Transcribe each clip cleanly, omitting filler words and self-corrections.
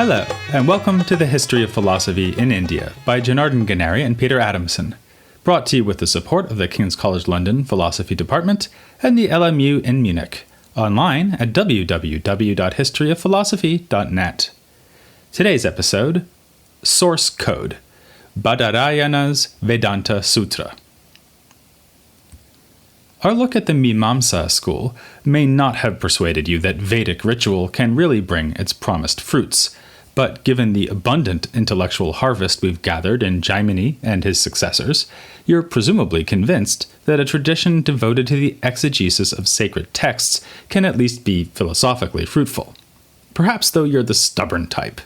Hello, and welcome to the History of Philosophy in India by Janardhan Ganeri and Peter Adamson, brought to you with the support of the King's College London Philosophy Department and the LMU in Munich, online at www.historyofphilosophy.net. Today's episode, Source Code, Badarayana's Vedanta-sutra. Our look at the Mimamsa school may not have persuaded you that Vedic ritual can really bring its promised fruits, but given the abundant intellectual harvest we've gathered in Jaimini and his successors, you're presumably convinced that a tradition devoted to the exegesis of sacred texts can at least be philosophically fruitful. Perhaps, though, you're the stubborn type.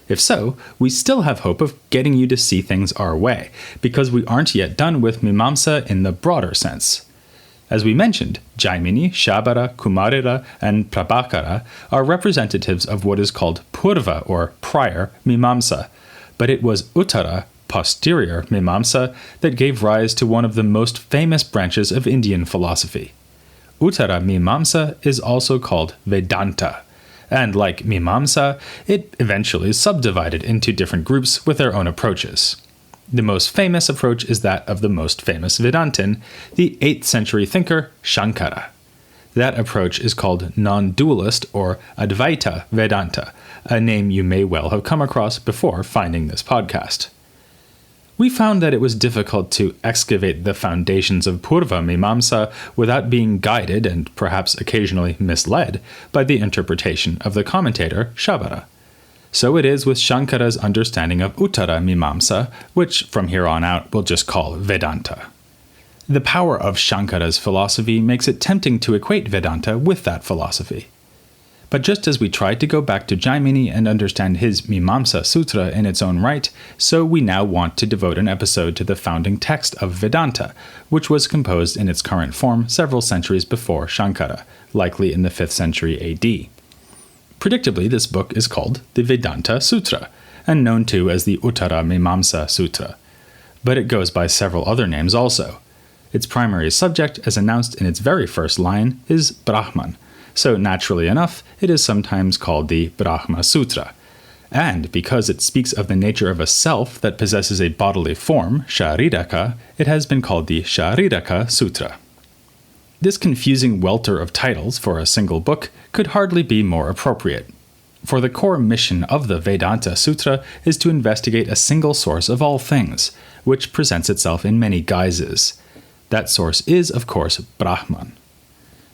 If so, we still have hope of getting you to see things our way, because we aren't yet done with Mimamsa in the broader sense. As we mentioned, Jaimini, Shabara, Kumarira, and Prabhakara are representatives of what is called Purva, or prior, Mimamsa, but it was Uttara, posterior Mimamsa, that gave rise to one of the most famous branches of Indian philosophy. Uttara Mimamsa is also called Vedanta, and like Mimamsa, it eventually subdivided into different groups with their own approaches. The most famous approach is that of the most famous Vedantin, the 8th century thinker Shankara. That approach is called non-dualist or Advaita Vedanta, a name you may well have come across before finding this podcast. We found that it was difficult to excavate the foundations of Purva Mimamsa without being guided and perhaps occasionally misled by the interpretation of the commentator Shabara. So it is with Shankara's understanding of Uttara Mimamsa, which from here on out we'll just call Vedanta. The power of Shankara's philosophy makes it tempting to equate Vedanta with that philosophy. But just as we tried to go back to Jaimini and understand his Mimamsa-sutra in its own right, so we now want to devote an episode to the founding text of Vedanta, which was composed in its current form several centuries before Shankara, likely in the 5th century AD. Predictably, this book is called the Vedanta-sutra, and known too as the Uttara Mimamsa-sutra. But it goes by several other names also. Its primary subject, as announced in its very first line, is Brahman, so naturally enough, it is sometimes called the Brahma-Sūtra. And because it speaks of the nature of a self that possesses a bodily form, Shariraka, it has been called the Shariraka-sutra. This confusing welter of titles for a single book could hardly be more appropriate. For the core mission of the Vedanta-sutra is to investigate a single source of all things, which presents itself in many guises. That source is, of course, Brahman.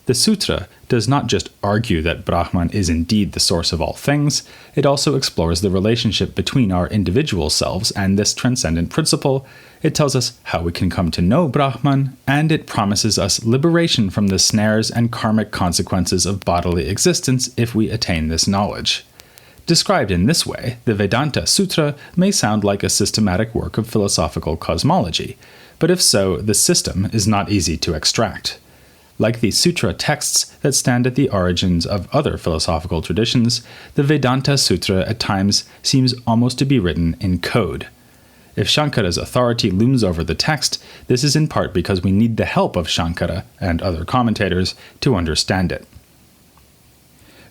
The sutra does not just argue that Brahman is indeed the source of all things, it also explores the relationship between our individual selves and this transcendent principle. It tells us how we can come to know Brahman, and it promises us liberation from the snares and karmic consequences of bodily existence if we attain this knowledge. Described in this way, the Vedanta-sutra may sound like a systematic work of philosophical cosmology, but if so, the system is not easy to extract. Like the sutra texts that stand at the origins of other philosophical traditions, the Vedanta-sutra at times seems almost to be written in code. If Shankara's authority looms over the text, this is in part because we need the help of Shankara and other commentators to understand it.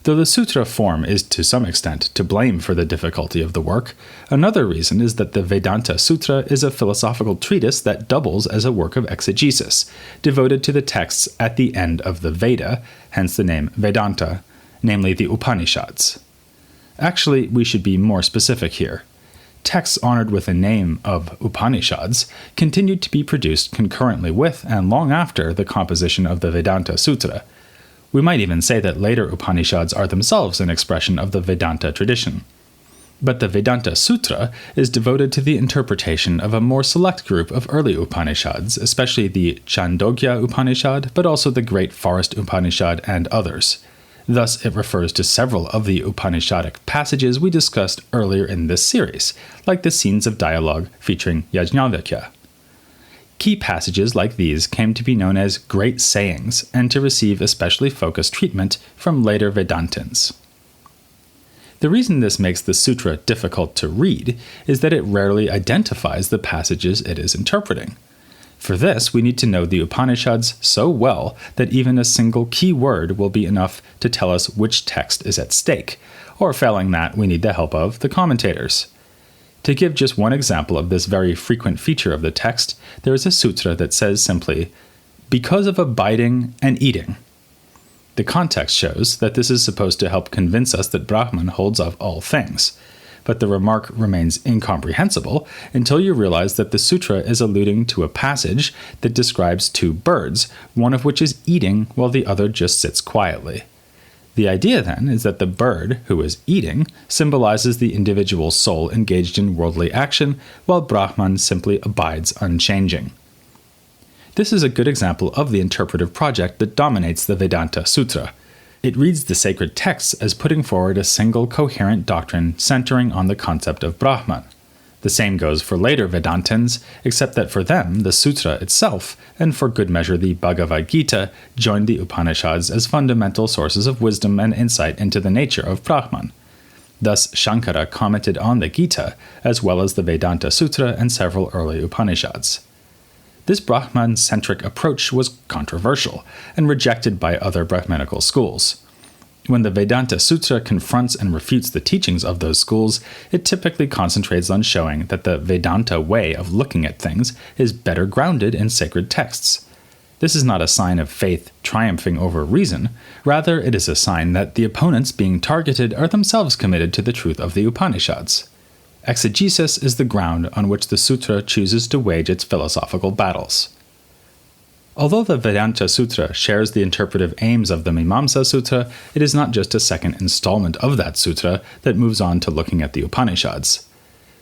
Though the sutra form is to some extent to blame for the difficulty of the work, another reason is that the Vedanta-sutra is a philosophical treatise that doubles as a work of exegesis, devoted to the texts at the end of the Veda, hence the name Vedanta, namely the Upaniṣads. Actually, we should be more specific here. Texts honored with the name of Upaniṣads continued to be produced concurrently with and long after the composition of the Vedanta-sutra. We might even say that later Upanishads are themselves an expression of the Vedanta tradition. But the Vedanta-sutra is devoted to the interpretation of a more select group of early Upanishads, especially the Chandogya Upanishad, but also the Great Forest Upanishad and others. Thus, it refers to several of the Upanishadic passages we discussed earlier in this series, like the scenes of dialogue featuring Yajnavalkya. Key passages like these came to be known as great sayings and to receive especially focused treatment from later Vedantins. The reason this makes the sutra difficult to read is that it rarely identifies the passages it is interpreting. For this, we need to know the Upanishads so well that even a single key word will be enough to tell us which text is at stake, or failing that, we need the help of the commentators. To give just one example of this very frequent feature of the text, there is a sutra that says simply, "because of abiding and eating." The context shows that this is supposed to help convince us that Brahman holds of all things, but the remark remains incomprehensible until you realize that the sutra is alluding to a passage that describes two birds, one of which is eating while the other just sits quietly. The idea, then, is that the bird, who is eating, symbolizes the individual soul engaged in worldly action, while Brahman simply abides unchanging. This is a good example of the interpretive project that dominates the Vedanta-sutra. It reads the sacred texts as putting forward a single coherent doctrine centering on the concept of Brahman. The same goes for later Vedantins, except that for them, the sutra itself, and for good measure the Bhagavad Gita, joined the Upaniṣads as fundamental sources of wisdom and insight into the nature of Brahman. Thus, Shankara commented on the Gita, as well as the Vedanta-sutra and several early Upaniṣads. This Brahman-centric approach was controversial and rejected by other Brahmanical schools. When the Vedanta-sutra confronts and refutes the teachings of those schools, it typically concentrates on showing that the Vedanta way of looking at things is better grounded in sacred texts. This is not a sign of faith triumphing over reason, rather it is a sign that the opponents being targeted are themselves committed to the truth of the Upanishads. Exegesis is the ground on which the sutra chooses to wage its philosophical battles. Although the Vedanta-sutra shares the interpretive aims of the Mimamsa-sutra, it is not just a second installment of that sutra that moves on to looking at the Upanishads.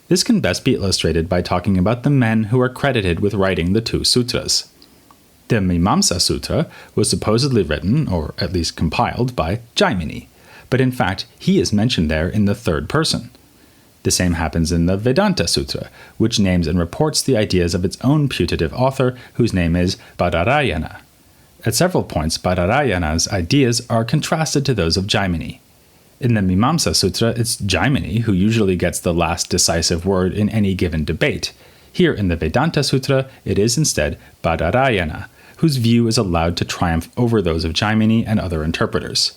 This can best be illustrated by talking about the men who are credited with writing the two sutras. The Mimamsa-sutra was supposedly written, or at least compiled, by Jaimini, but in fact he is mentioned there in the third person. The same happens in the Vedanta-sutra, which names and reports the ideas of its own putative author, whose name is Badarayana. At several points, Badarayana's ideas are contrasted to those of Jaimini. In the Mimamsa-sutra, it's Jaimini who usually gets the last decisive word in any given debate. Here in the Vedanta-sutra, it is instead Badarayana, whose view is allowed to triumph over those of Jaimini and other interpreters.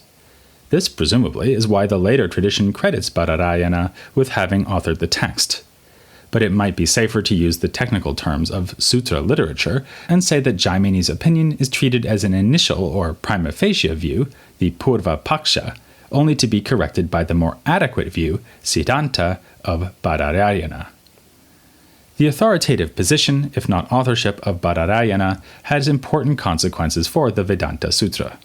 This, presumably, is why the later tradition credits Badarayana with having authored the text. But it might be safer to use the technical terms of sutra literature and say that Jaimini's opinion is treated as an initial or prima facie view, the Purva Paksha, only to be corrected by the more adequate view, Siddhanta, of Badarayana. The authoritative position, if not authorship, of Badarayana has important consequences for the Vedanta-sutra.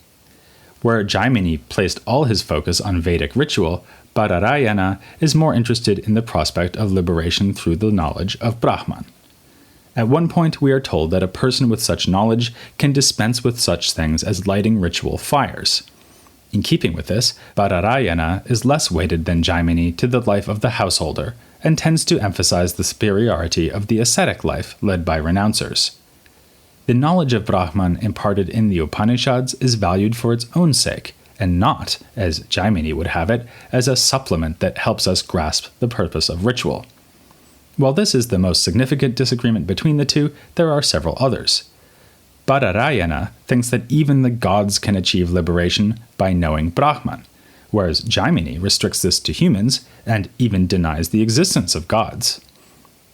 Where Jaimini placed all his focus on Vedic ritual, Badarayana is more interested in the prospect of liberation through the knowledge of Brahman. At one point, we are told that a person with such knowledge can dispense with such things as lighting ritual fires. In keeping with this, Badarayana is less weighted than Jaimini to the life of the householder, and tends to emphasize the superiority of the ascetic life led by renouncers. The knowledge of Brahman imparted in the Upanishads is valued for its own sake, and not, as Jaimini would have it, as a supplement that helps us grasp the purpose of ritual. While this is the most significant disagreement between the two, there are several others. Badarayana thinks that even the gods can achieve liberation by knowing Brahman, whereas Jaimini restricts this to humans and even denies the existence of gods.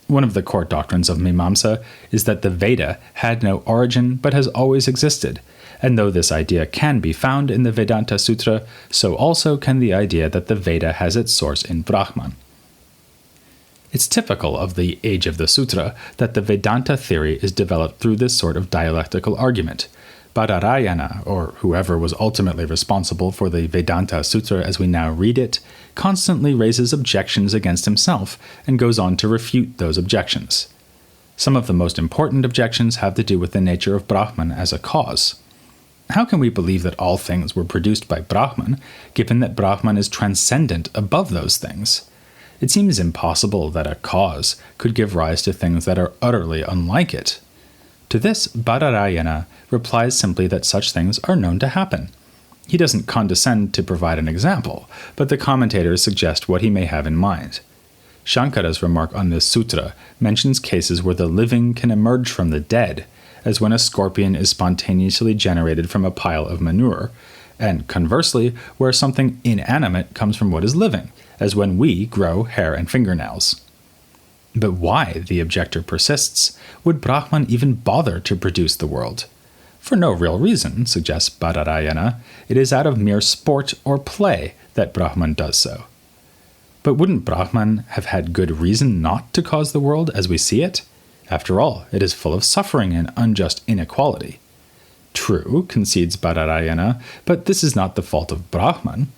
One of the core doctrines of Mimamsa is that the Veda had no origin but has always existed, and though this idea can be found in the Vedanta-sutra, so also can the idea that the Veda has its source in Brahman. It's typical of the age of the sutra that the Vedanta theory is developed through this sort of dialectical argument. Badarayana, or whoever was ultimately responsible for the Vedanta-sutra as we now read it, constantly raises objections against himself and goes on to refute those objections. Some of the most important objections have to do with the nature of Brahman as a cause. How can we believe that all things were produced by Brahman, given that Brahman is transcendent above those things? It seems impossible that a cause could give rise to things that are utterly unlike it. To this, Badarayana replies simply that such things are known to happen. He doesn't condescend to provide an example, but the commentators suggest what he may have in mind. Shankara's remark on this sutra mentions cases where the living can emerge from the dead, as when a scorpion is spontaneously generated from a pile of manure, and conversely, where something inanimate comes from what is living, as when we grow hair and fingernails. But why, the objector persists, would Brahman even bother to produce the world? For no real reason, suggests Badarayana. It is out of mere sport or play that Brahman does so. But wouldn't Brahman have had good reason not to cause the world as we see it? After all, it is full of suffering and unjust inequality. True, concedes Badarayana, but this is not the fault of Brahman.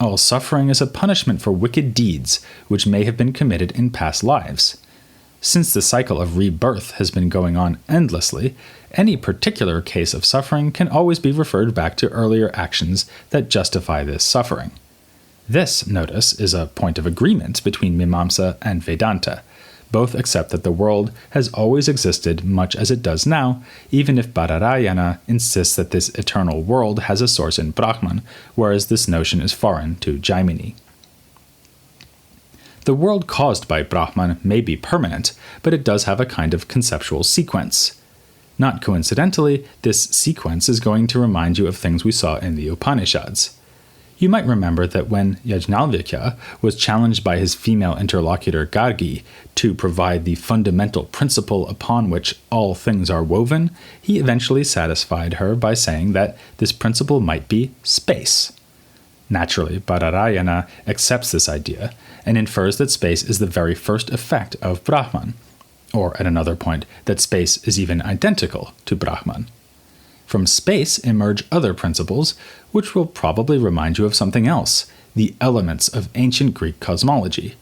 All suffering is a punishment for wicked deeds which may have been committed in past lives. Since the cycle of rebirth has been going on endlessly, any particular case of suffering can always be referred back to earlier actions that justify this suffering. This, notice, is a point of agreement between Mimamsa and Vedanta. Both accept that the world has always existed much as it does now, even if Badarayana insists that this eternal world has a source in Brahman, whereas this notion is foreign to Jaimini. The world caused by Brahman may be permanent, but it does have a kind of conceptual sequence. Not coincidentally, this sequence is going to remind you of things we saw in the Upaniṣads. You might remember that when Yajnavalkya was challenged by his female interlocutor Gargi to provide the fundamental principle upon which all things are woven, he eventually satisfied her by saying that this principle might be space. Naturally, Badarayana accepts this idea and infers that space is the very first effect of Brahman, or at another point, that space is even identical to Brahman. From space emerge other principles, which will probably remind you of something else, the elements of ancient Greek cosmology.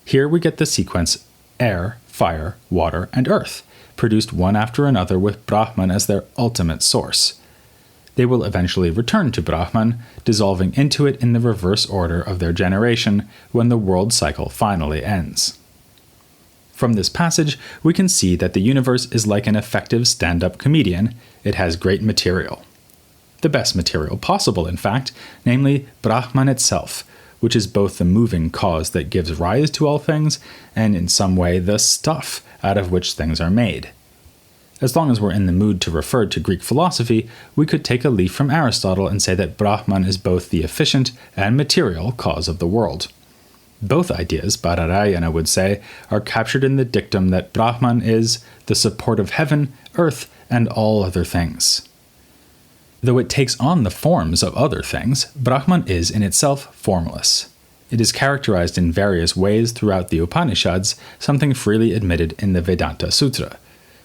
Here we get the sequence air, fire, water, and earth, produced one after another with Brahman as their ultimate source. They will eventually return to Brahman, dissolving into it in the reverse order of their generation when the world cycle finally ends. From this passage, we can see that the universe is like an effective stand-up comedian. It has great material. The best material possible, in fact, namely Brahman itself, which is both the moving cause that gives rise to all things and in some way the stuff out of which things are made. As long as we're in the mood to refer to Greek philosophy, we could take a leaf from Aristotle and say that Brahman is both the efficient and material cause of the world. Both ideas, Badarayana would say, are captured in the dictum that Brahman is the support of heaven, earth, and all other things. Though it takes on the forms of other things, Brahman is in itself formless. It is characterized in various ways throughout the Upaniṣads, something freely admitted in the Vedanta-sutra.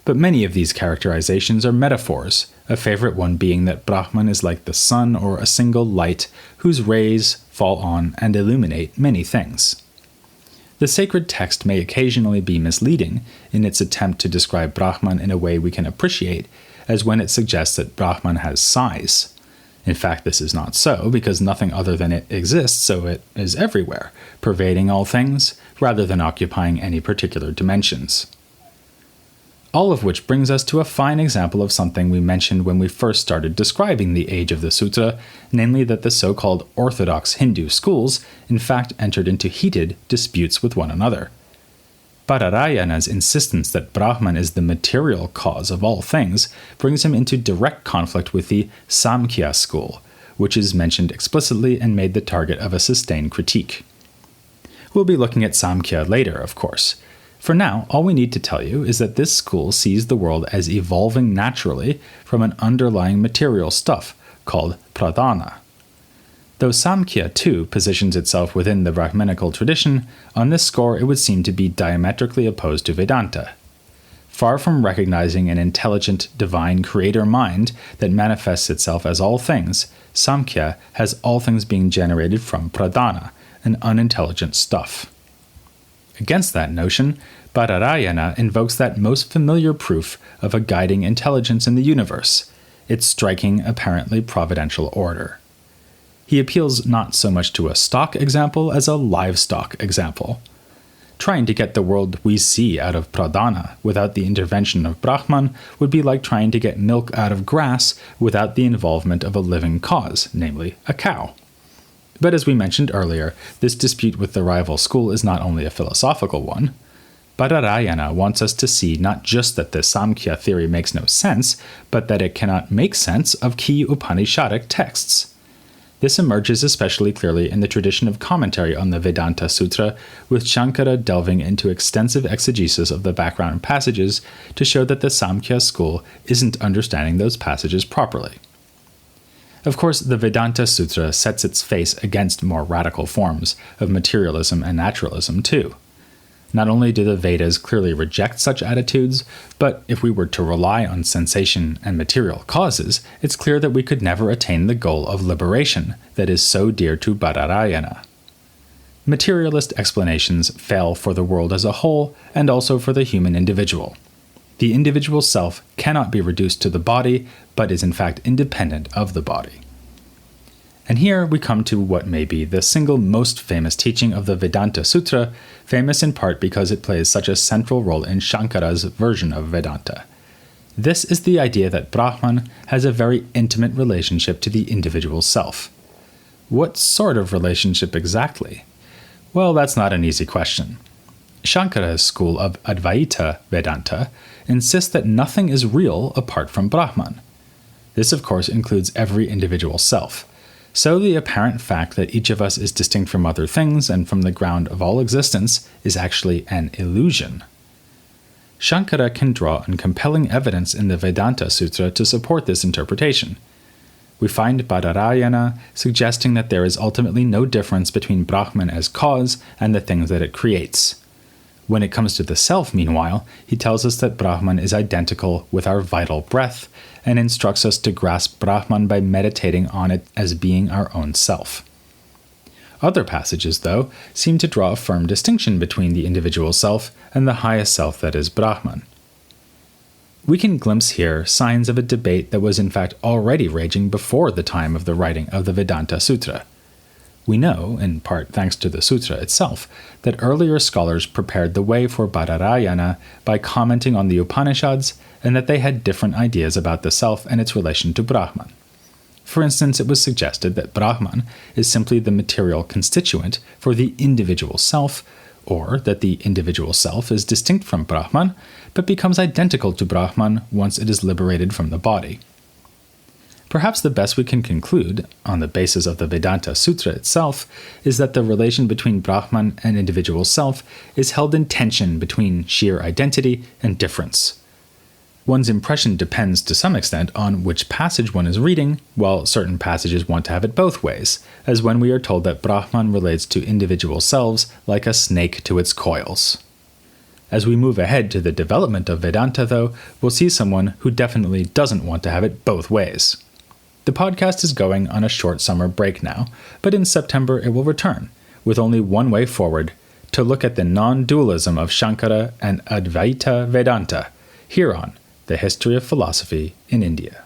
But many of these characterizations are metaphors, a favorite one being that Brahman is like the sun or a single light whose rays fall on and illuminate many things. The sacred text may occasionally be misleading in its attempt to describe Brahman in a way we can appreciate, as when it suggests that Brahman has size. In fact, this is not so, because nothing other than it exists, so it is everywhere, pervading all things, rather than occupying any particular dimensions. All of which brings us to a fine example of something we mentioned when we first started describing the age of the sutra, namely that the so-called orthodox Hindu schools in fact entered into heated disputes with one another. Badarayana's insistence that Brahman is the material cause of all things brings him into direct conflict with the Samkhya school, which is mentioned explicitly and made the target of a sustained critique. We'll be looking at Samkhya later, of course. For now, all we need to tell you is that this school sees the world as evolving naturally from an underlying material stuff called pradhana. Though Samkhya too positions itself within the Brahmanical tradition, on this score it would seem to be diametrically opposed to Vedanta. Far from recognizing an intelligent, divine creator mind that manifests itself as all things, Samkhya has all things being generated from pradhana, an unintelligent stuff. Against that notion, Badarayana invokes that most familiar proof of a guiding intelligence in the universe, its striking, apparently providential order. He appeals not so much to a stock example as a livestock example. Trying to get the world we see out of pradhana without the intervention of Brahman would be like trying to get milk out of grass without the involvement of a living cause, namely a cow. But as we mentioned earlier, this dispute with the rival school is not only a philosophical one. Badarayana wants us to see not just that the Samkhya theory makes no sense, but that it cannot make sense of key Upanishadic texts. This emerges especially clearly in the tradition of commentary on the Vedanta-sutra, with Shankara delving into extensive exegesis of the background passages to show that the Samkhya school isn't understanding those passages properly. Of course, the Vedanta-sutra sets its face against more radical forms of materialism and naturalism too. Not only do the Vedas clearly reject such attitudes, but if we were to rely on sensation and material causes, it's clear that we could never attain the goal of liberation that is so dear to Badarayana. Materialist explanations fail for the world as a whole and also for the human individual. The individual self cannot be reduced to the body, but is in fact independent of the body. And here we come to what may be the single most famous teaching of the Vedanta-sutra, famous in part because it plays such a central role in Shankara's version of Vedanta. This is the idea that Brahman has a very intimate relationship to the individual self. What sort of relationship exactly? Well, that's not an easy question. Shankara's school of Advaita Vedanta insists that nothing is real apart from Brahman. This, of course, includes every individual self. So the apparent fact that each of us is distinct from other things and from the ground of all existence is actually an illusion. Shankara can draw on compelling evidence in the Vedanta-sutra to support this interpretation. We find Badarayana suggesting that there is ultimately no difference between Brahman as cause and the things that it creates. When it comes to the self, meanwhile, he tells us that Brahman is identical with our vital breath and instructs us to grasp Brahman by meditating on it as being our own self. Other passages, though, seem to draw a firm distinction between the individual self and the highest self that is Brahman. We can glimpse here signs of a debate that was in fact already raging before the time of the writing of the Vedanta-sutra. We know, in part thanks to the sutra itself, that earlier scholars prepared the way for Badarayana by commenting on the Upaniṣads, and that they had different ideas about the self and its relation to Brahman. For instance, it was suggested that Brahman is simply the material constituent for the individual self, or that the individual self is distinct from Brahman, but becomes identical to Brahman once it is liberated from the body. Perhaps the best we can conclude, on the basis of the Vedanta-sutra itself, is that the relation between Brahman and individual self is held in tension between sheer identity and difference. One's impression depends to some extent on which passage one is reading, while certain passages want to have it both ways, as when we are told that Brahman relates to individual selves like a snake to its coils. As we move ahead to the development of Vedanta, though, we'll see someone who definitely doesn't want to have it both ways. The podcast is going on a short summer break now, but in September it will return, with only one way forward, to look at the non-dualism of Shankara and Advaita Vedanta, here on The History of Philosophy in India.